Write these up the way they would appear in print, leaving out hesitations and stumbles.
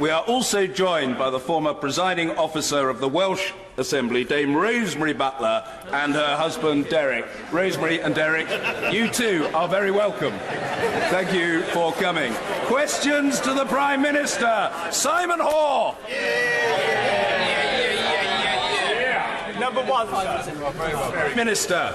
we are also joined by the former presiding officer of the Welsh Assembly, Dame Rosemary Butler, and her husband Derek. Rosemary and Derek, you too are very welcome. Thank you for coming. Questions to the Prime Minister. Simon Hoare. Number one, Minister.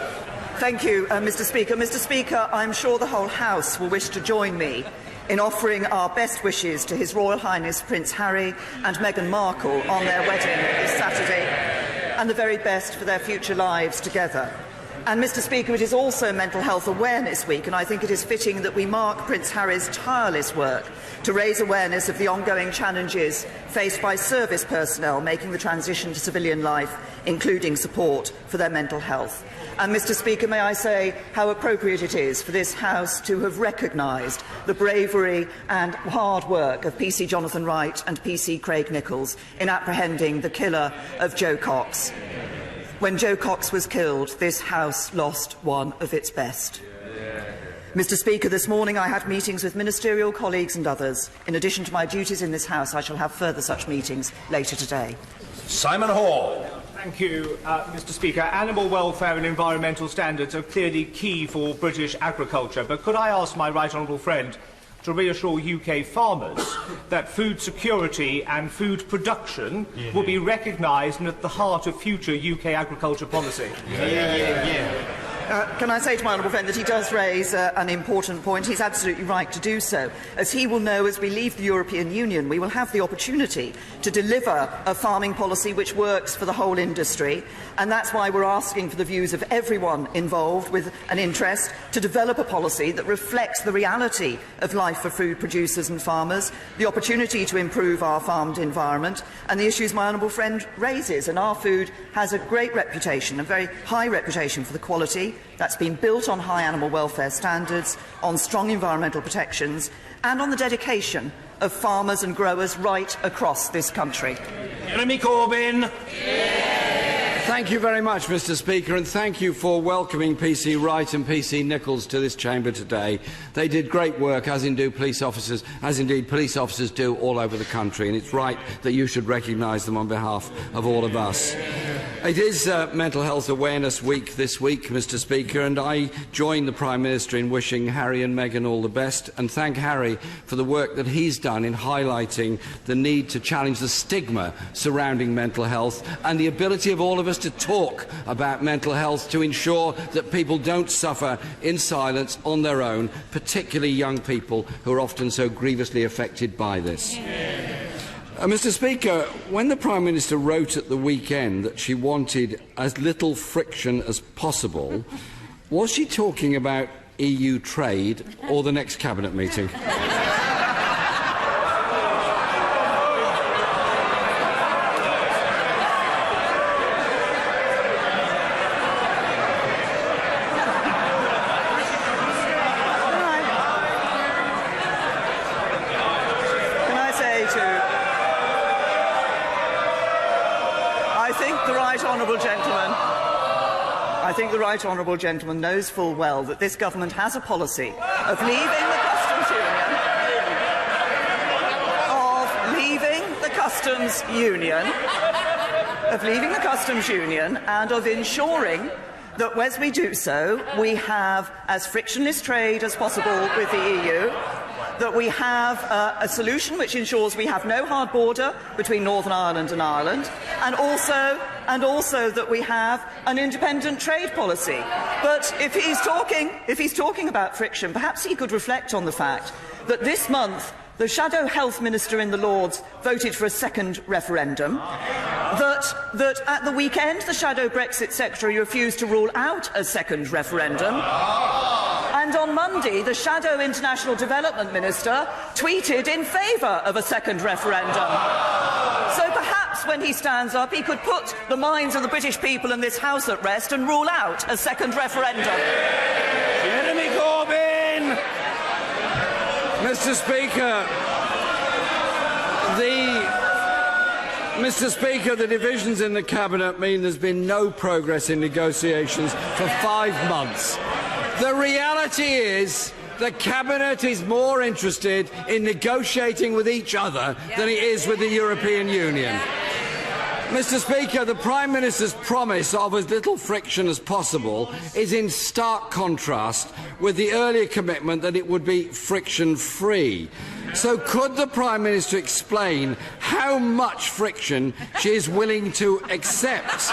Thank you, Mr. Speaker. Mr. Speaker, I'm sure the whole House will wish to join me in offering our best wishes to His Royal Highness Prince Harry and Meghan Markle on their wedding this Saturday, and the very best for their future lives together. And, Mr. Speaker, it is also Mental Health Awareness Week, and I think it is fitting that we mark Prince Harry's tireless work to raise awareness of the ongoing challenges faced by service personnel making the transition to civilian life, including support for their mental health. And, Mr. Speaker, may I say how appropriate it is for this House to have recognised the bravery and hard work of PC Jonathan Wright and PC Craig Nichols in apprehending the killer of Joe Cox. When Joe Cox was killed, this House lost one of its best. Mr. Speaker, this morning I had meetings with ministerial colleagues and others. In addition to my duties in this House, I shall have further such meetings later today. Simon Hoare. Thank you, Mr. Speaker. Animal welfare and environmental standards are clearly key for British agriculture, but could I ask my right honourable friend to reassure UK farmers that food security and food production will be recognised and at the heart of future UK agriculture policy? Can I say to my honourable friend that he does raise an important point. He's absolutely right to do so. As he will know, as we leave the European Union, we will have the opportunity to deliver a farming policy which works for the whole industry, and that's why we're asking for the views of everyone involved with an interest to develop a policy that reflects the reality of life for food producers and farmers, the opportunity to improve our farmed environment, and the issues my honourable friend raises. And our food has a great reputation, a very high reputation for the quality that's been built on high animal welfare standards, on strong environmental protections, and on the dedication of farmers and growers right across this country. Jeremy Corbyn. Thank you very much, Mr. Speaker, and thank you for welcoming PC Wright and PC Nichols to this chamber today. They did great work, as indeed police officers do all over the country, and it's right that you should recognise them on behalf of all of us. It is Mental Health Awareness Week this week, Mr. Speaker, and I join the Prime Minister in wishing Harry and Meghan all the best, and thank Harry for the work that he's done in highlighting the need to challenge the stigma surrounding mental health and the ability of all of us to talk about mental health to ensure that people don't suffer in silence on their own, particularly young people who are often so grievously affected by this. Mr. Speaker, when the Prime Minister wrote at the weekend that she wanted as little friction as possible, was she talking about EU trade or the next Cabinet meeting? I think the right honourable gentleman knows full well that this government has a policy of leaving the customs union, and of ensuring that, as we do so, we have as frictionless trade as possible with the EU, that we have a solution which ensures we have no hard border between Northern Ireland and Ireland, and also that we have an independent trade policy. But if he's talking about friction, perhaps he could reflect on the fact that this month the Shadow Health Minister in the Lords voted for a second referendum, that at the weekend the Shadow Brexit Secretary refused to rule out a second referendum, and on Monday the Shadow International Development Minister tweeted in favour of a second referendum. So perhaps when he stands up he could put the minds of the British people in this House at rest and rule out a second referendum. Jeremy Corbyn. Mr. Speaker, the divisions in the Cabinet mean there's been no progress in negotiations for 5 months. The reality is the Cabinet is more interested in negotiating with each other than it is with the European Union. Mr. Speaker, the Prime Minister's promise of as little friction as possible is in stark contrast with the earlier commitment that it would be friction-free. So could the Prime Minister explain how much friction she is willing to accept?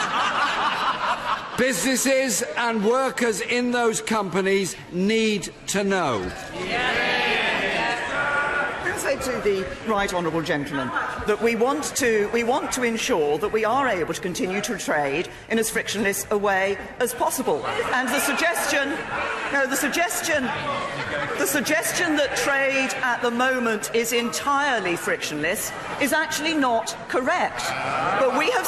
Businesses and workers in those companies need to know. Say to the right honourable gentleman that we want to ensure that we are able to continue to trade in as frictionless a way as possible. And the suggestion that trade at the moment is entirely frictionless is actually not correct. But we have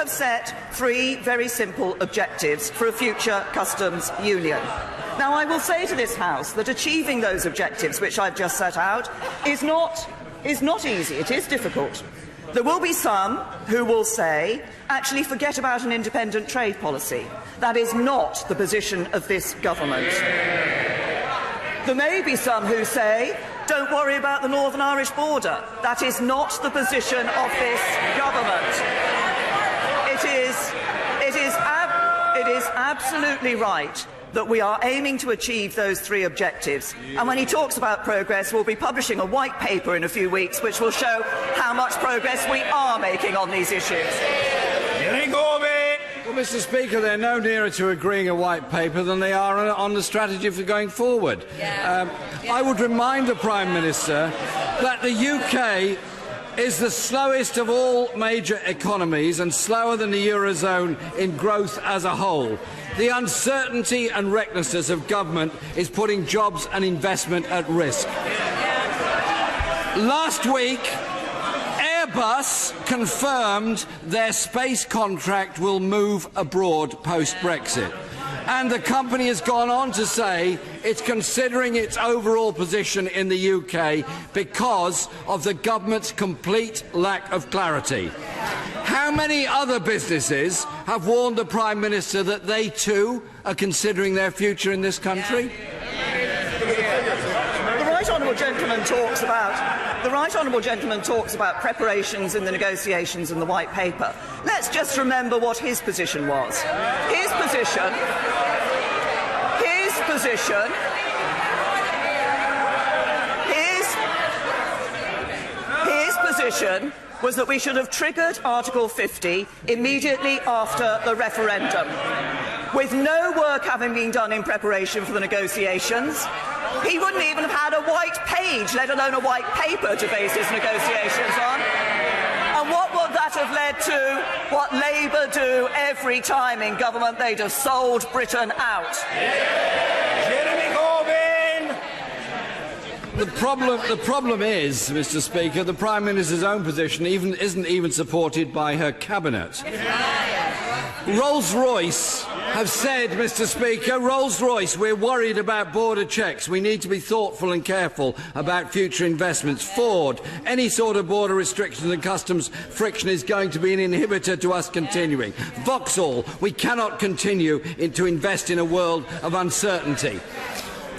set three very simple objectives for a future customs union. Now, I will say to this House that achieving those objectives, which I've just set out, is not easy. It is difficult. There will be some who will say, actually, forget about an independent trade policy. That is not the position of this government. There may be some who say, don't worry about the Northern Irish border. That is not the position of this government. It is absolutely right that we are aiming to achieve those three objectives. And when he talks about progress, we'll be publishing a white paper in a few weeks which will show how much progress we are making on these issues. Well, Mr. Speaker, they're no nearer to agreeing a white paper than they are on the strategy for going forward. I would remind the Prime Minister that the UK is the slowest of all major economies and slower than the Eurozone in growth as a whole. The uncertainty and recklessness of government is putting jobs and investment at risk. Last week, Airbus confirmed their space contract will move abroad post-Brexit. And the company has gone on to say it's considering its overall position in the UK because of the government's complete lack of clarity. How many other businesses have warned the Prime Minister that they too are considering their future in this country? The right honourable gentleman talks about preparations in the negotiations and the white paper. Let's just remember what his position was. His position was that we should have triggered Article 50 immediately after the referendum. With no work having been done in preparation for the negotiations, he wouldn't even have had a white page, let alone a white paper, to base his negotiations on. And what would that have led to? What Labour do every time in government? They'd have sold Britain out. The problem is, Mr. Speaker, the Prime Minister's own position isn't even supported by her cabinet. Rolls-Royce have said, Mr. Speaker, Rolls-Royce, we're worried about border checks. We need to be thoughtful and careful about future investments. Ford, any sort of border restrictions and customs friction is going to be an inhibitor to us continuing. Vauxhall, we cannot continue to invest in a world of uncertainty.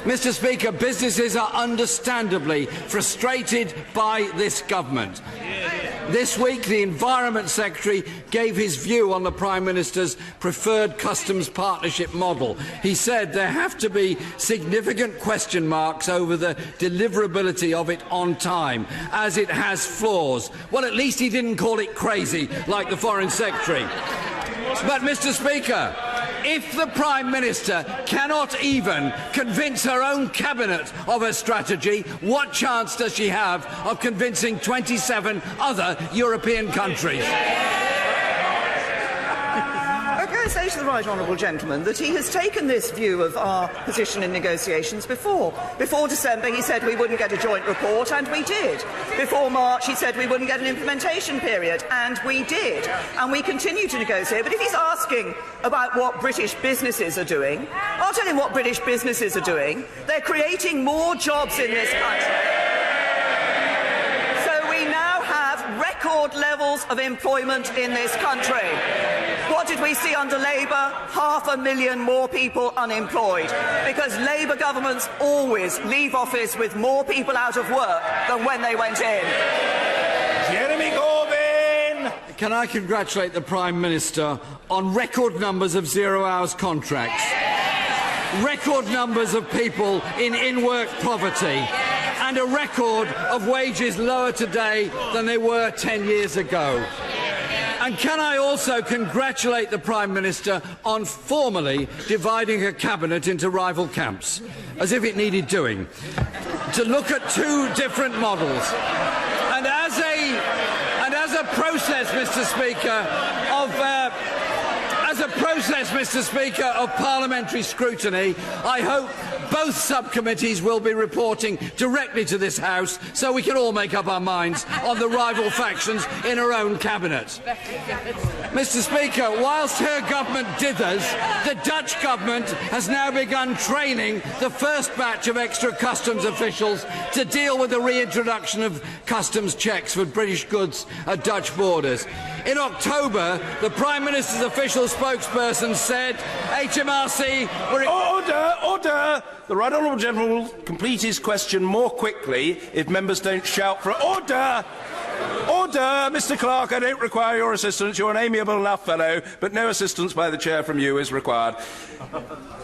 Mr. Speaker, businesses are understandably frustrated by this government. This week, the Environment Secretary gave his view on the Prime Minister's preferred customs partnership model. He said there have to be significant question marks over the deliverability of it on time, as it has flaws. Well, at least he didn't call it crazy, like the Foreign Secretary. But, Mr. Speaker, if the Prime Minister cannot even convince her own cabinet of her strategy, what chance does she have of convincing 27 other European countries? I say to the right honourable gentleman that he has taken this view of our position in negotiations before. Before December he said we wouldn't get a joint report, and we did. Before March he said we wouldn't get an implementation period, and we did. And we continue to negotiate. But if he's asking about what British businesses are doing, I'll tell him what British businesses are doing. They're creating more jobs in this country. Record levels of employment in this country. What did we see under Labour 500,000 more people unemployed, because Labour governments always leave office with more people out of work than when they went in. Jeremy Corbyn! Can I congratulate the Prime Minister on record numbers of zero-hours contracts, record numbers of people in in-work poverty, and a record of wages lower today than they were 10 years ago. And can I also congratulate the Prime Minister on formally dividing her cabinet into rival camps, as if it needed doing, to look at two different models. And as a process, Mr. Speaker, of parliamentary scrutiny, I hope both subcommittees will be reporting directly to this House so we can all make up our minds on the rival factions in her own cabinet. Mr. Speaker, whilst her government dithers, the Dutch government has now begun training the first batch of extra customs officials to deal with the reintroduction of customs checks for British goods at Dutch borders. In October, the Prime Minister's official spokesperson said HMRC were... Order! The Right Honourable Gentleman will complete his question more quickly if members don't shout for order! Order! Mr Clark, I don't require your assistance. You're an amiable enough fellow, but no assistance by the Chair from you is required.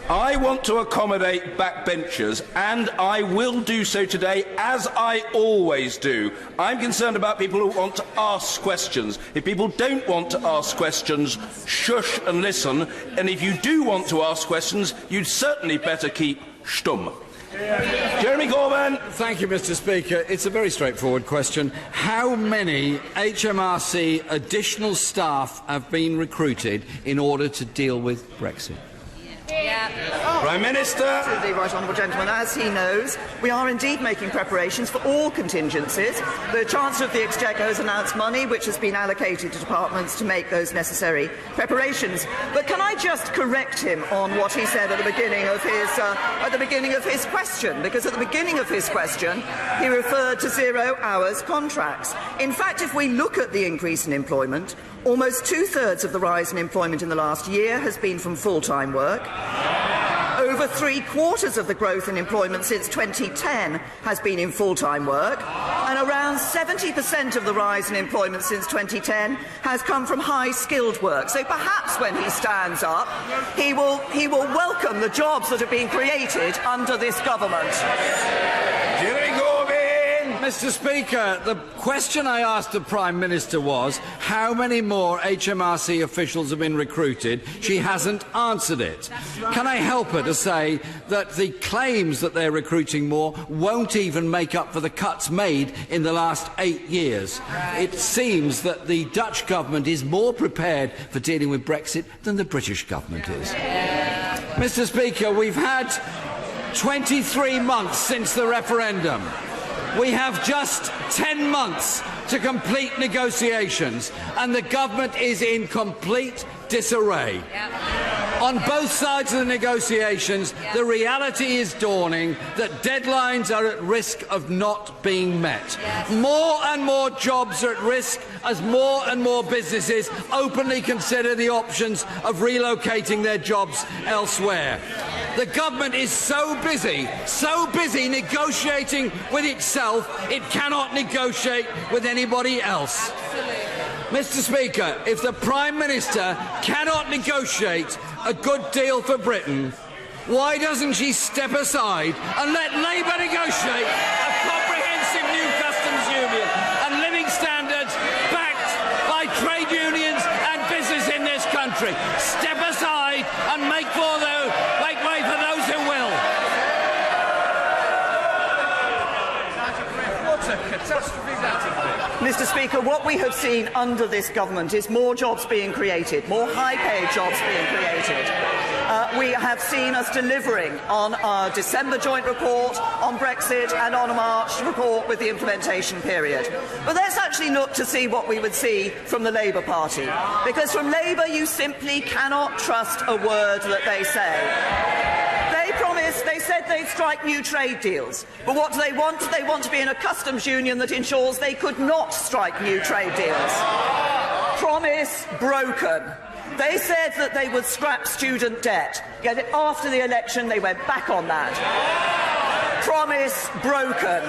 I want to accommodate backbenchers, and I will do so today, as I always do. I'm concerned about people who want to ask questions. If people don't want to ask questions, shush and listen. And if you do want to ask questions, you'd certainly better keep stum. Jeremy Corbyn. Thank you, Mr. Speaker. It's a very straightforward question. How many HMRC additional staff have been recruited in order to deal with Brexit? Prime Minister. The Right Honourable Gentleman, as he knows, we are indeed making preparations for all contingencies. The Chancellor of the Exchequer has announced money which has been allocated to departments to make those necessary preparations. But can I just correct him on what he said at the beginning of his question? Because at the beginning of his question, he referred to 0 hours contracts. In fact, if we look at the increase in employment, almost 2/3 of the rise in employment in the last year has been from full-time work. Over 3/4 of the growth in employment since 2010 has been in full-time work, and around 70% of the rise in employment since 2010 has come from high-skilled work. So perhaps when he stands up, he will welcome the jobs that have been created under this government. Mr. Speaker, the question I asked the Prime Minister was how many more HMRC officials have been recruited. She hasn't answered it. Can I help her to say that the claims that they're recruiting more won't even make up for the cuts made in the last 8 years? It seems that the Dutch government is more prepared for dealing with Brexit than the British government is. Mr. Speaker, we've had 23 months since the referendum. We have just 10 months to complete negotiations, and the government is in complete disarray. On both sides of the negotiations, the reality is dawning that deadlines are at risk of not being met. More and more jobs are at risk as more and more businesses openly consider the options of relocating their jobs elsewhere. The government is so busy negotiating with itself, it cannot negotiate with anybody else. Mr. Speaker, if the Prime Minister cannot negotiate a good deal for Britain, why doesn't she step aside and let Labour negotiate a comprehensive new customs union and living standards backed by trade unions and business in this country? Step aside and make way for those who will. What a catastrophe that has been. Mr. Speaker, what we have seen under this government is more jobs being created, more high-paid jobs being created. We have seen us delivering on our December joint report on Brexit and on a March report with the implementation period. But let's actually look to see what we would see from the Labour Party, because from Labour you simply cannot trust a word that they say. They said they'd strike new trade deals. But what do they want? They want to be in a customs union that ensures they could not strike new trade deals. Promise broken. They said that they would scrap student debt, yet after the election they went back on that. Promise broken.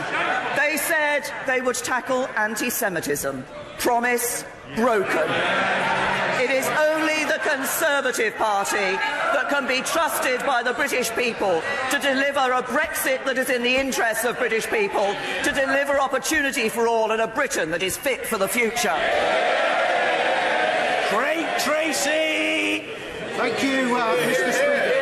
They said they would tackle anti-Semitism. Promise broken. It is only the Conservative Party that can be trusted by the British people to deliver a Brexit that is in the interests of British people, to deliver opportunity for all and a Britain that is fit for the future. Great, Tracy! Thank you, Mr. Speaker.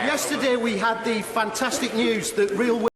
Yesterday we had the fantastic news that real